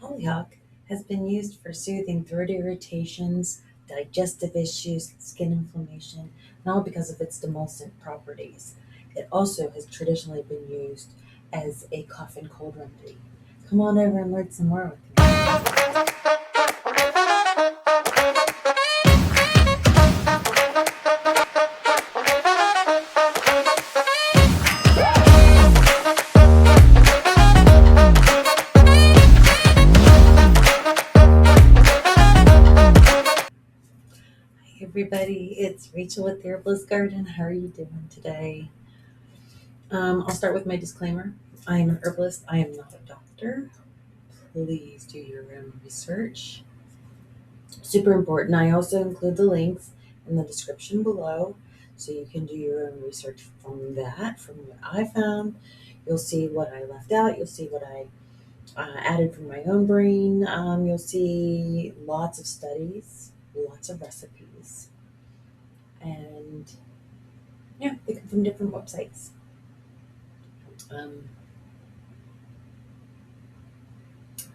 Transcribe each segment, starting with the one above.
Hollyhock has been used for soothing throat irritations, digestive issues, skin inflammation, and all because of its demulcent properties. It also has traditionally been used as a cough and cold remedy. Come on over and learn some more with me. Hi everybody, it's Rachel with the Herbalist Garden. How are you doing today? I'll start with my disclaimer. I am an herbalist. I am not a doctor. Please do your own research. Super important. I also include the links in the description below so you can do your own research from that, from what I found. You'll see what I left out. You'll see what I added from my own brain. You'll see lots of studies, lots of recipes, and yeah, they come from different websites. Um,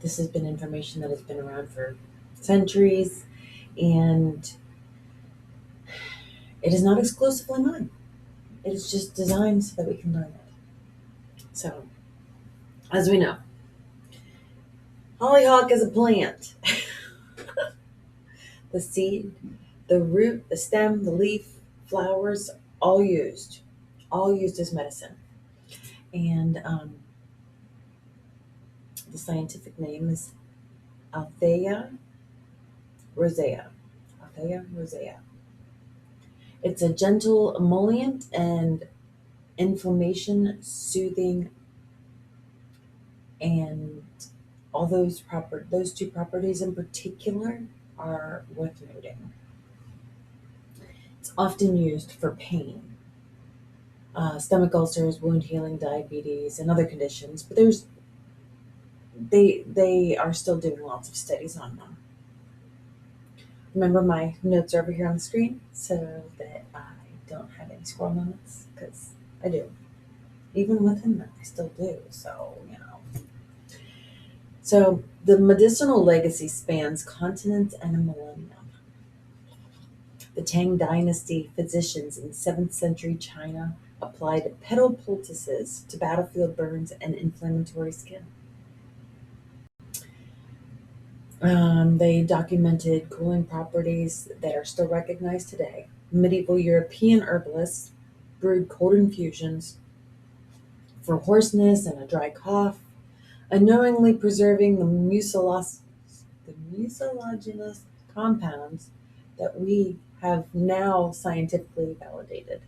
this has been information that has been around for centuries, and it is not exclusively mine. It is just designed so that we can learn it. So, as we know, hollyhock is a plant. The seed, the root, the stem, the leaf, flowers, all used as medicine. And the scientific name is Althaea rosea. Althaea rosea. It's a gentle emollient and inflammation soothing, and all those two properties in particular are worth noting. It's often used for pain, stomach ulcers, wound healing, diabetes, and other conditions. But they are still doing lots of studies on them. Remember, my notes are over here on the screen so that I don't have any squirrel moments, because I do. Even within them, I still do. So, you know. So, the medicinal legacy spans continents and a millennium. The Tang Dynasty physicians in 7th century China applied petal poultices to battlefield burns and inflammatory skin. They documented cooling properties that are still recognized today. Medieval European herbalists brewed cold infusions for hoarseness and a dry cough, unknowingly preserving the mucilaginous compounds that we have now scientifically validated.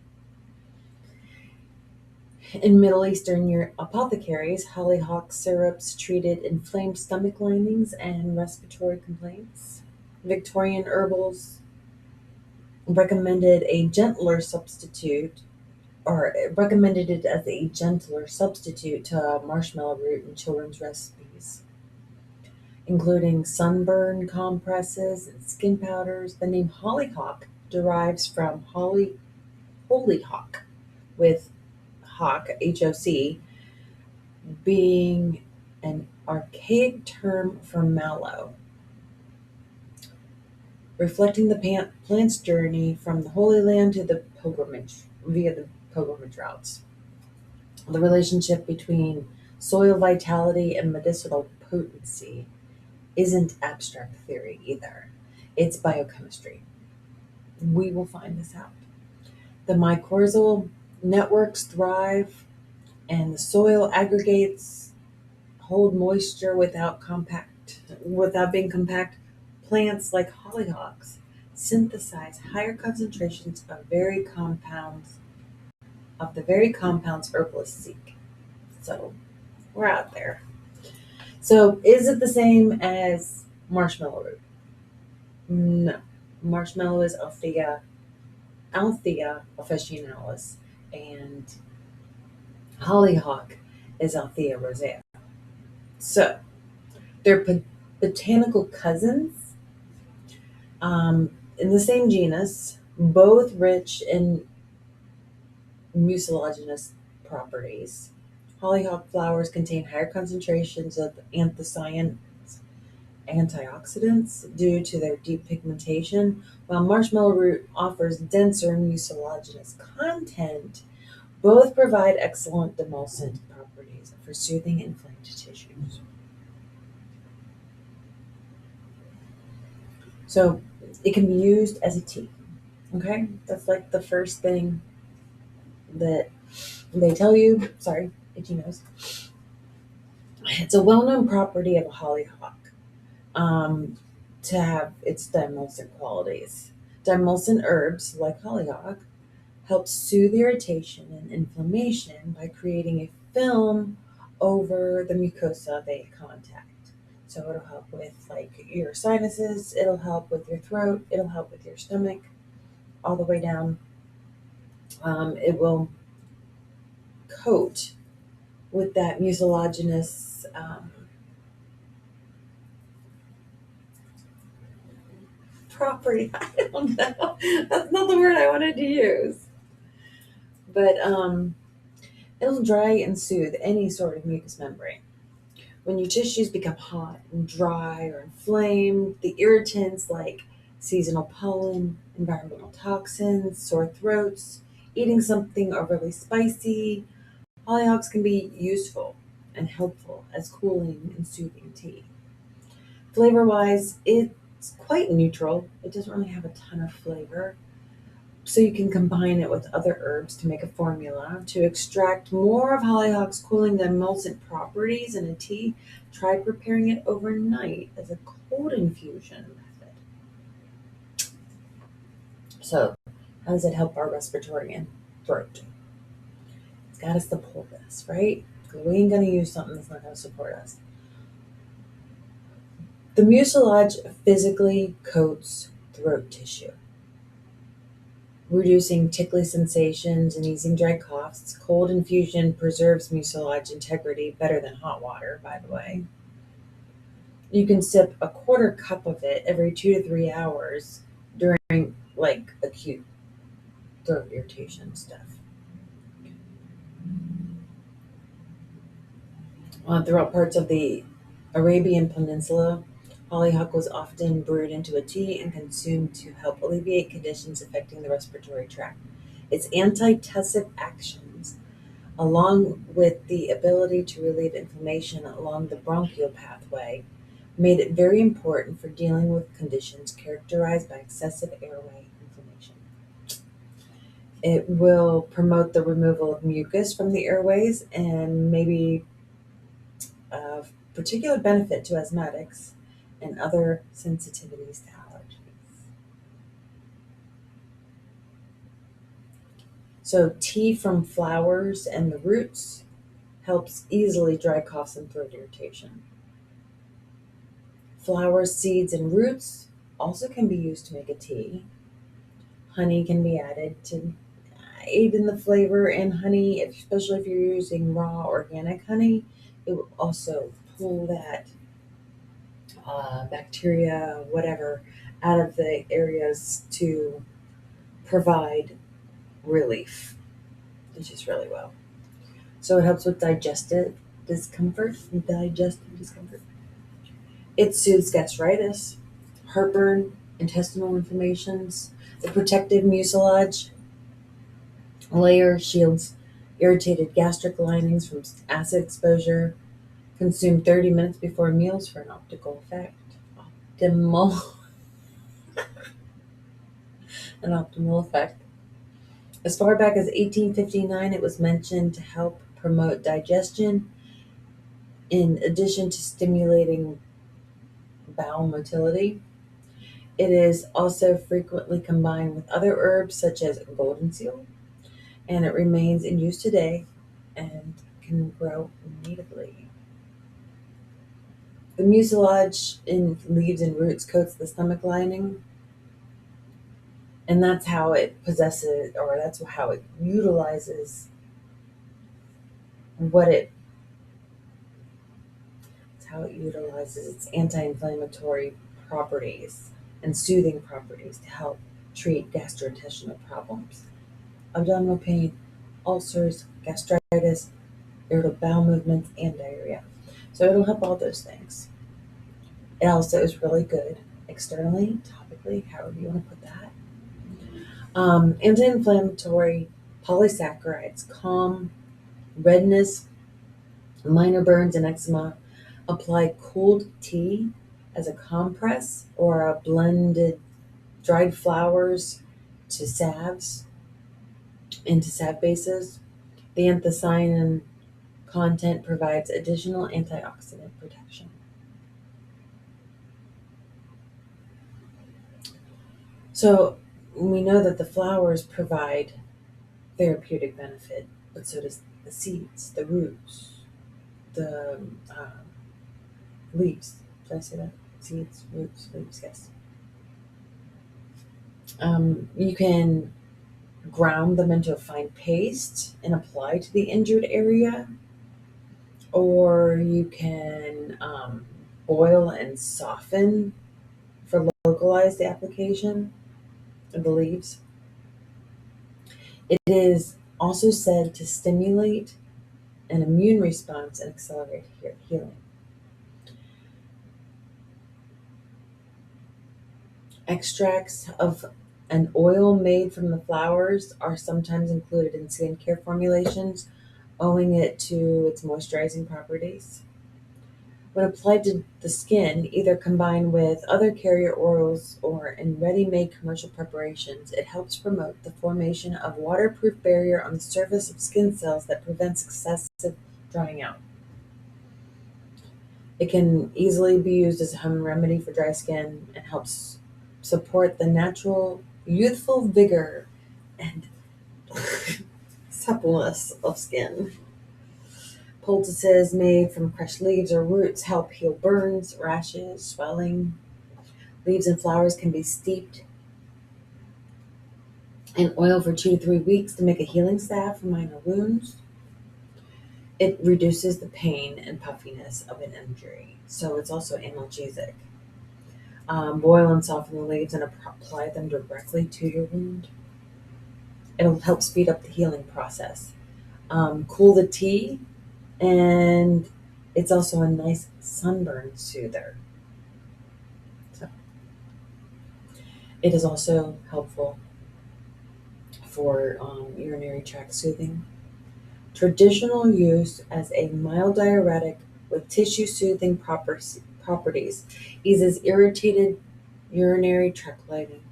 In Middle Eastern apothecaries, hollyhock syrups treated inflamed stomach linings and respiratory complaints. Victorian herbals recommended a gentler substitute, or recommended it as a gentler substitute to marshmallow root in children's recipes, including sunburn compresses and skin powders. The name hollyhock derives from hollyhock, with hock, HOC, being an archaic term for mallow, reflecting the plant's journey from the Holy Land to the pilgrimage via the pilgrimage routes. The relationship between soil vitality and medicinal potency isn't abstract theory either. It's biochemistry. We will find this out. The mycorrhizal networks thrive, and the soil aggregates hold moisture without being compact. Plants like hollyhocks synthesize higher concentrations of the very compounds herbalists seek. So we're out there. So is it the same as marshmallow root? No. Marshmallow is Althea officinalis, and hollyhock is Althea rosea. So they're botanical cousins, in the same genus, both rich in mucilaginous properties. Hollyhock flowers contain higher concentrations of anthocyanins, antioxidants due to their deep pigmentation, while marshmallow root offers denser mucilaginous content. Both provide excellent demulcent properties for soothing inflamed tissues. So it can be used as a tea. Okay, that's like the first thing that they tell you. Sorry, itchy nose. It's a well-known property of a hollyhock, um, to have its demulcent qualities. Demulcent herbs, like hollyhock, help soothe irritation and inflammation by creating a film over the mucosa they contact. So it'll help with like your sinuses, it'll help with your throat, it'll help with your stomach, all the way down. It will coat with that mucilaginous property. I don't know. That's not the word I wanted to use. But it'll dry and soothe any sort of mucous membrane. When your tissues become hot and dry or inflamed, the irritants like seasonal pollen, environmental toxins, sore throats, eating something overly spicy, hollyhocks can be useful and helpful as cooling and soothing tea. Flavor wise, it's quite neutral. It doesn't really have a ton of flavor. So you can combine it with other herbs to make a formula. To extract more of hollyhock's cooling emulsient properties in a tea, try preparing it overnight as a cold infusion method. So, how does it help our respiratory and throat? It's got to support us, right? Because we ain't going to use something that's not going to support us. The mucilage physically coats throat tissue, reducing tickly sensations and easing dry coughs. Cold infusion preserves mucilage integrity better than hot water, by the way. You can sip a quarter cup of it every 2 to 3 hours during like acute throat irritation stuff. Throughout parts of the Arabian Peninsula, hollyhock was often brewed into a tea and consumed to help alleviate conditions affecting the respiratory tract. Its antitussive actions, along with the ability to relieve inflammation along the bronchial pathway, made it very important for dealing with conditions characterized by excessive airway inflammation. It will promote the removal of mucus from the airways and maybe of particular benefit to asthmatics and other sensitivities to allergies. So, tea from flowers and the roots helps easily dry coughs and throat irritation. Flowers, seeds, and roots also can be used to make a tea. Honey can be added to aid in the flavor, and honey, especially if you're using raw organic honey, it will also pull that bacteria, whatever, out of the areas to provide relief, which is really well. So it helps with digestive discomfort. It soothes gastritis, heartburn, intestinal inflammations. The protective mucilage layer shields irritated gastric linings from acid exposure. Consume 30 minutes before meals for an optical effect. Optimal, an optimal effect. As far back as 1859, it was mentioned to help promote digestion in addition to stimulating bowel motility. It is also frequently combined with other herbs such as golden seal, and it remains in use today and can grow natively. The mucilage in leaves and roots coats the stomach lining, and that's how it possesses, or that's how it utilizes what it, it's how it utilizes its anti-inflammatory properties and soothing properties to help treat gastrointestinal problems, abdominal pain, ulcers, gastritis, irritable bowel movements, and diarrhea. So it'll help all those things. It also is really good externally, topically, however you want to put that. Anti-inflammatory, polysaccharides, calm, redness, minor burns, and eczema. Apply cooled tea as a compress or a blended dried flowers to salves into salve bases. The anthocyanin content provides additional antioxidant protection. So we know that the flowers provide therapeutic benefit, but so does the seeds, the roots, the leaves. Did I say that? Seeds, roots, leaves, yes. You can ground them into a fine paste and apply to the injured area, or you can boil and soften for localized application of the leaves. It is also said to stimulate an immune response and accelerate healing. Extracts of an oil made from the flowers are sometimes included in skincare formulations, owing it to its moisturizing properties. When applied to the skin, either combined with other carrier oils or in ready-made commercial preparations, it helps promote the formation of waterproof barrier on the surface of skin cells that prevents excessive drying out. It can easily be used as a home remedy for dry skin and helps support the natural youthful vigor and suppleness of skin. Poultices made from crushed leaves or roots help heal burns, rashes, swelling. Leaves and flowers can be steeped in oil for 2 to 3 weeks to make a healing salve for minor wounds. It reduces the pain and puffiness of an injury, so it's also analgesic. Boil and soften the leaves and apply them directly to your wound. It'll help speed up the healing process. Cool the tea, and it's also a nice sunburn soother. So it is also helpful for urinary tract soothing. Traditional use as a mild diuretic with tissue soothing properties eases irritated urinary tract lining.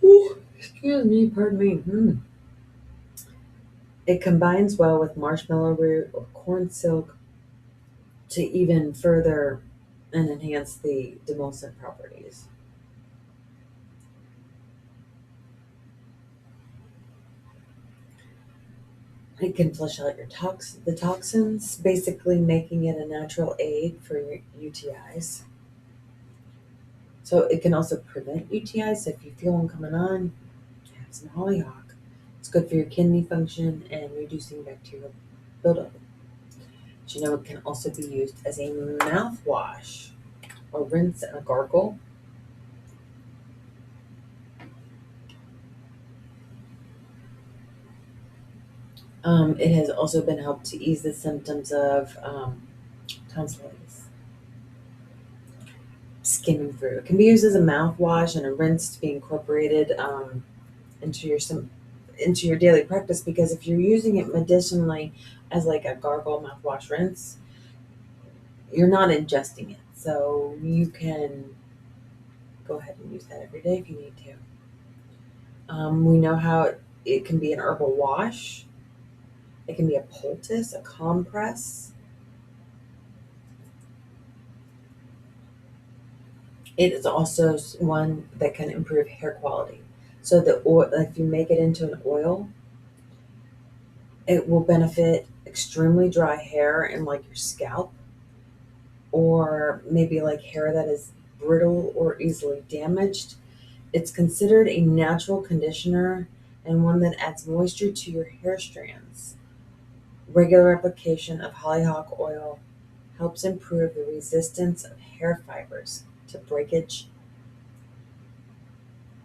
Ooh, excuse me, pardon me. It combines well with marshmallow root or corn silk to even further and enhance the demulcent properties. It can flush out the toxins, basically making it a natural aid for your UTIs. So it can also prevent UTIs. So if you feel them coming on, have some hollyhock. It's good for your kidney function and reducing bacterial buildup. But you know, it can also be used as a mouthwash or rinse and a gargle. It has also been helped to ease the symptoms of tonsillitis, skimming through. It can be used as a mouthwash and a rinse to be incorporated into your daily practice, because if you're using it medicinally as like a gargle mouthwash rinse, you're not ingesting it. So you can go ahead and use that every day if you need to. We know how it can be an herbal wash. It can be a poultice, a compress. It is also one that can improve hair quality. So the oil, if you make it into an oil, it will benefit extremely dry hair and like your scalp, or maybe like hair that is brittle or easily damaged. It's considered a natural conditioner and one that adds moisture to your hair strands. Regular application of hollyhock oil helps improve the resistance of hair fibers to breakage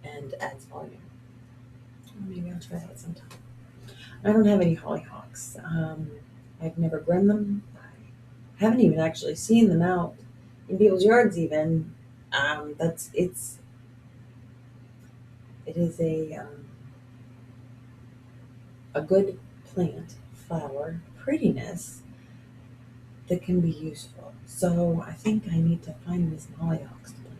and adds volume. Maybe I'll try that sometime. I don't have any hollyhocks. I've never grown them. Haven't even actually seen them out in people's yards even. That's it is a good plant, flower, prettiness that can be useful. So I think I need to find this hollyhock plant.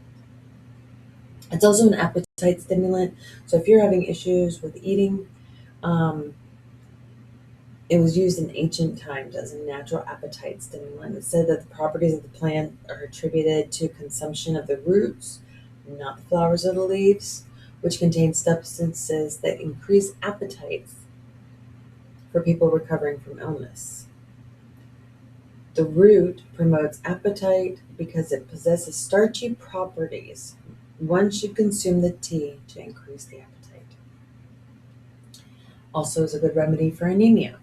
It's also an appetite stimulant. So if you're having issues with eating, um, it was used in ancient times as a natural appetite stimulant. It said that the properties of the plant are attributed to consumption of the roots, not the flowers or the leaves, which contain substances that increase appetites for people recovering from illness. The root promotes appetite because it possesses starchy properties. One should consume the tea to increase the appetite. Also is a good remedy for anemia.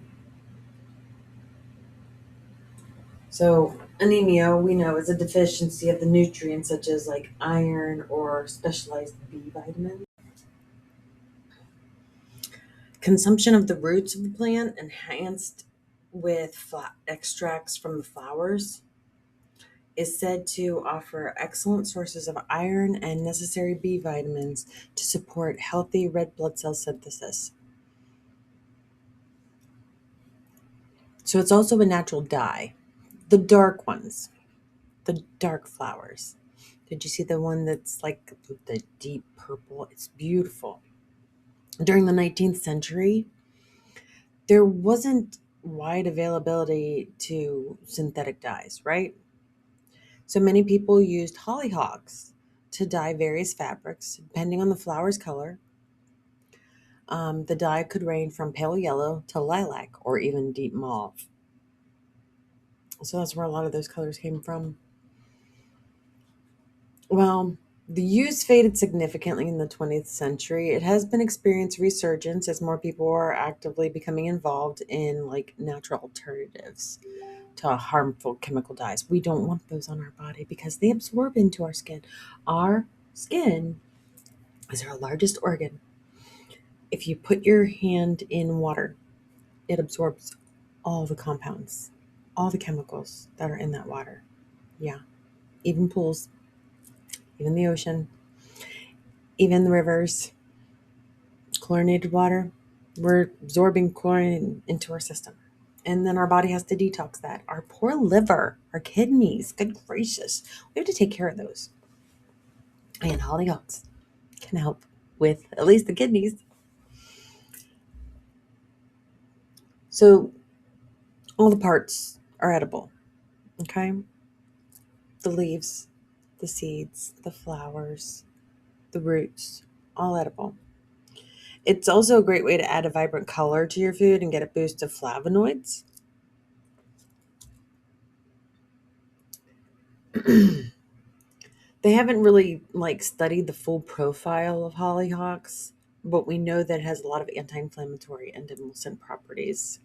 So anemia, we know, is a deficiency of the nutrients such as like iron or specialized B vitamins. Consumption of the roots of the plant enhanced with extracts from the flowers is said to offer excellent sources of iron and necessary B vitamins to support healthy red blood cell synthesis. So it's also a natural dye. The dark ones, the dark flowers. Did you see the one that's like the deep purple? It's beautiful. During the 19th century, there wasn't wide availability to synthetic dyes, right? So many people used hollyhocks to dye various fabrics, depending on the flower's color. The dye could range from pale yellow to lilac or even deep mauve. So that's where a lot of those colors came from. Well, the use faded significantly in the 20th century. It has been experienced resurgence as more people are actively becoming involved in like natural alternatives to harmful chemical dyes. We don't want those on our body because they absorb into our skin. Our skin is our largest organ. If you put your hand in water, it absorbs all the compounds, all the chemicals that are in that water. Yeah, even pools, even the ocean, even the rivers, chlorinated water. We're absorbing chlorine into our system. And then our body has to detox that. Our poor liver, our kidneys, good gracious. We have to take care of those. And hollyhocks can help with at least the kidneys. So all the parts are edible. Okay? The leaves, the seeds, the flowers, the roots, all edible. It's also a great way to add a vibrant color to your food and get a boost of flavonoids. They haven't really like studied the full profile of hollyhocks, but we know that it has a lot of anti-inflammatory and emulsant properties.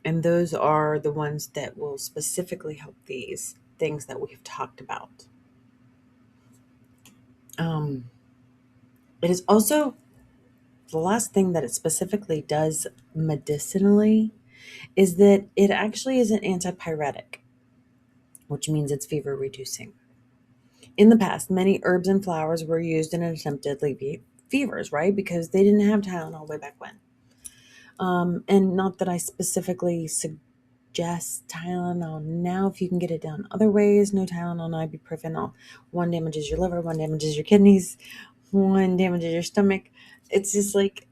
And those are the ones that will specifically help these things that we've talked about. Um, it is also the last thing that it specifically does medicinally is that it actually is an antipyretic, which means it's fever reducing. In the past, many herbs and flowers were used in an attempt to alleviate fevers, right? Because they didn't have Tylenol way back when. And not that I specifically suggest Tylenol now if you can get it done other ways. No Tylenol, no ibuprofen. One damages your liver, one damages your kidneys, one damages your stomach. It's just like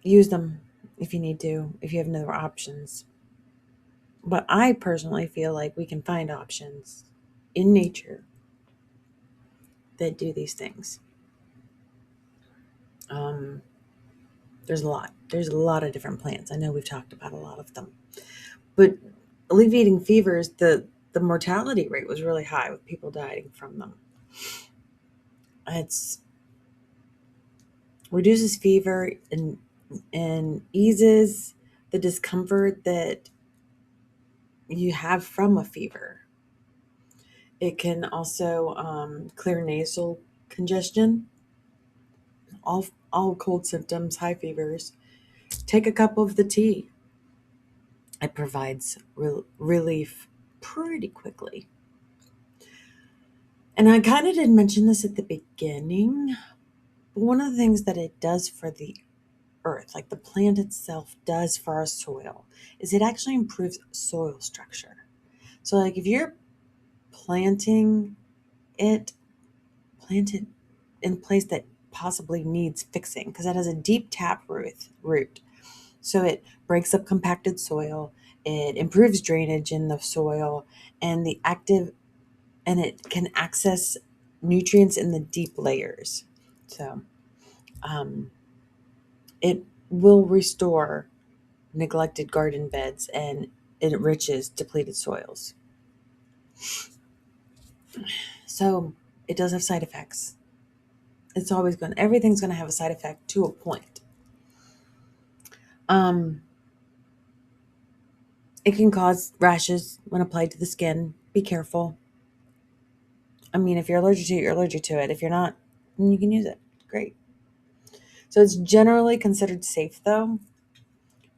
use them if you need to, if you have no other options. But I personally feel like we can find options in nature that do these things. Um, there's a lot. There's a lot of different plants. I know we've talked about a lot of them. But alleviating fevers, the mortality rate was really high with people dying from them. It's reduces fever and eases the discomfort that you have from a fever. It can also clear nasal congestion, all cold symptoms, high fevers. Take a cup of the tea. It provides relief pretty quickly. And I kind of did mention this at the beginning, but one of the things that it does for the earth, like the plant itself does for our soil, is it actually improves soil structure. So like if you're planting it, plant it in a place that possibly needs fixing because it has a deep tap root. So it breaks up compacted soil, it improves drainage in the soil, and it can access nutrients in the deep layers. So it will restore neglected garden beds and it enriches depleted soils. So it does have side effects. Everything's going to have a side effect to a point. It can cause rashes when applied to the skin. Be careful. I mean, if you're allergic to it, you're allergic to it. If you're not, then you can use it. Great. So it's generally considered safe, though,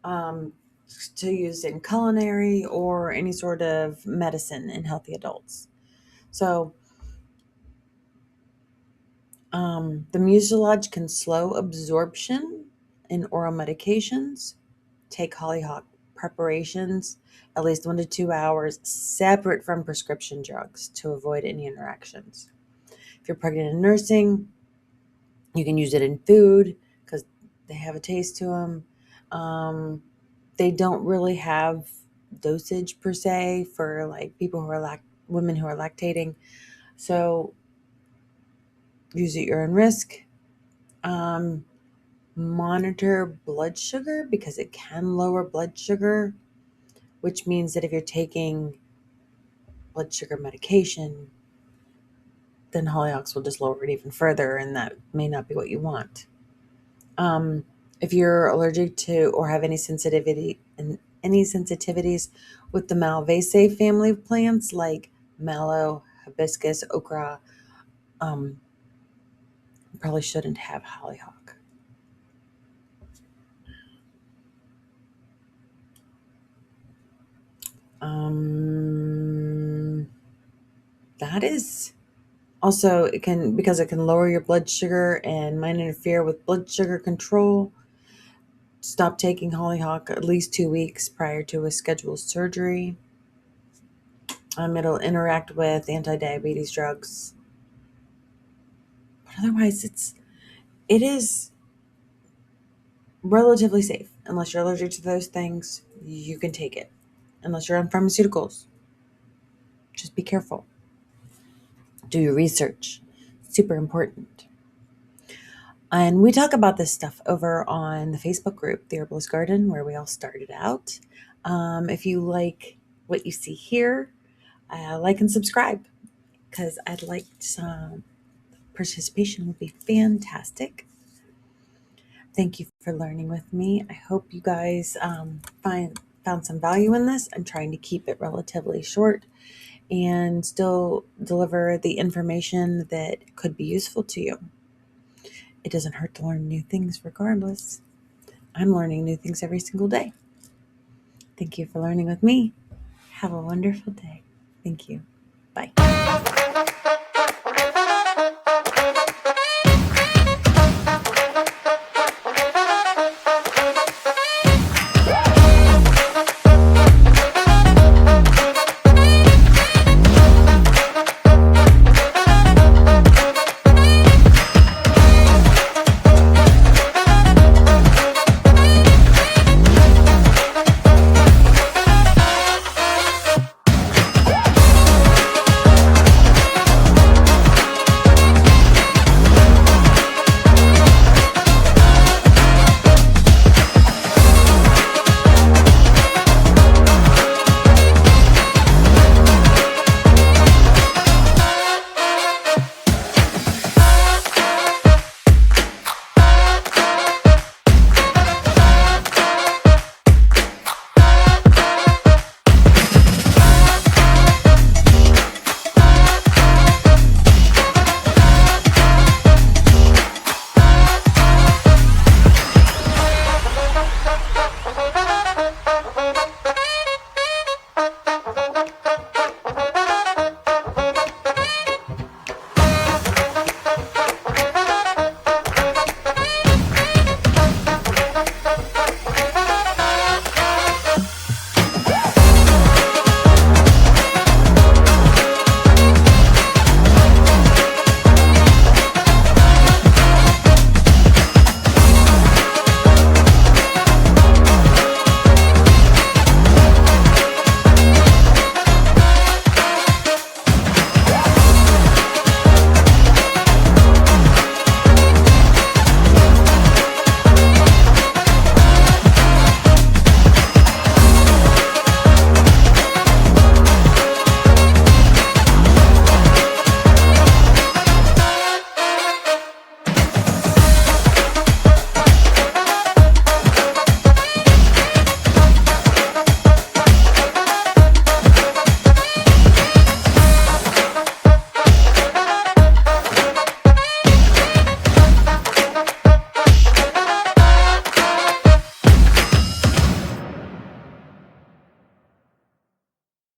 to use in culinary or any sort of medicine in healthy adults. So the mucilage can slow absorption in oral medications. Take hollyhock preparations at least 1 to 2 hours separate from prescription drugs to avoid any interactions. If you're pregnant and nursing, you can use it in food because they have a taste to them. They don't really have dosage per se for like people who are women who are lactating. So use at your own risk. Monitor blood sugar because it can lower blood sugar, which means that if you're taking blood sugar medication, then hollyhocks will just lower it even further, and that may not be what you want. If you're allergic to or have any sensitivities with the Malvaceae family of plants like mallow, hibiscus, okra, you probably shouldn't have hollyhock. That is also because it can lower your blood sugar and might interfere with blood sugar control. Stop taking hollyhock at least 2 weeks prior to a scheduled surgery. It'll interact with anti-diabetes drugs, but otherwise it is relatively safe. Unless you're allergic to those things, you can take it. Unless you're on pharmaceuticals, just be careful. Do your research. Super important. And we talk about this stuff over on the Facebook group, the Herbalist Garden, where we all started out. If you like what you see here, like and subscribe because I'd like some participation would be fantastic. Thank you for learning with me. I hope you guys found some value in this. I'm trying to keep it relatively short and still deliver the information that could be useful to you. It doesn't hurt to learn new things regardless. I'm learning new things every single day. Thank you for learning with me. Have a wonderful day. Thank you. Bye.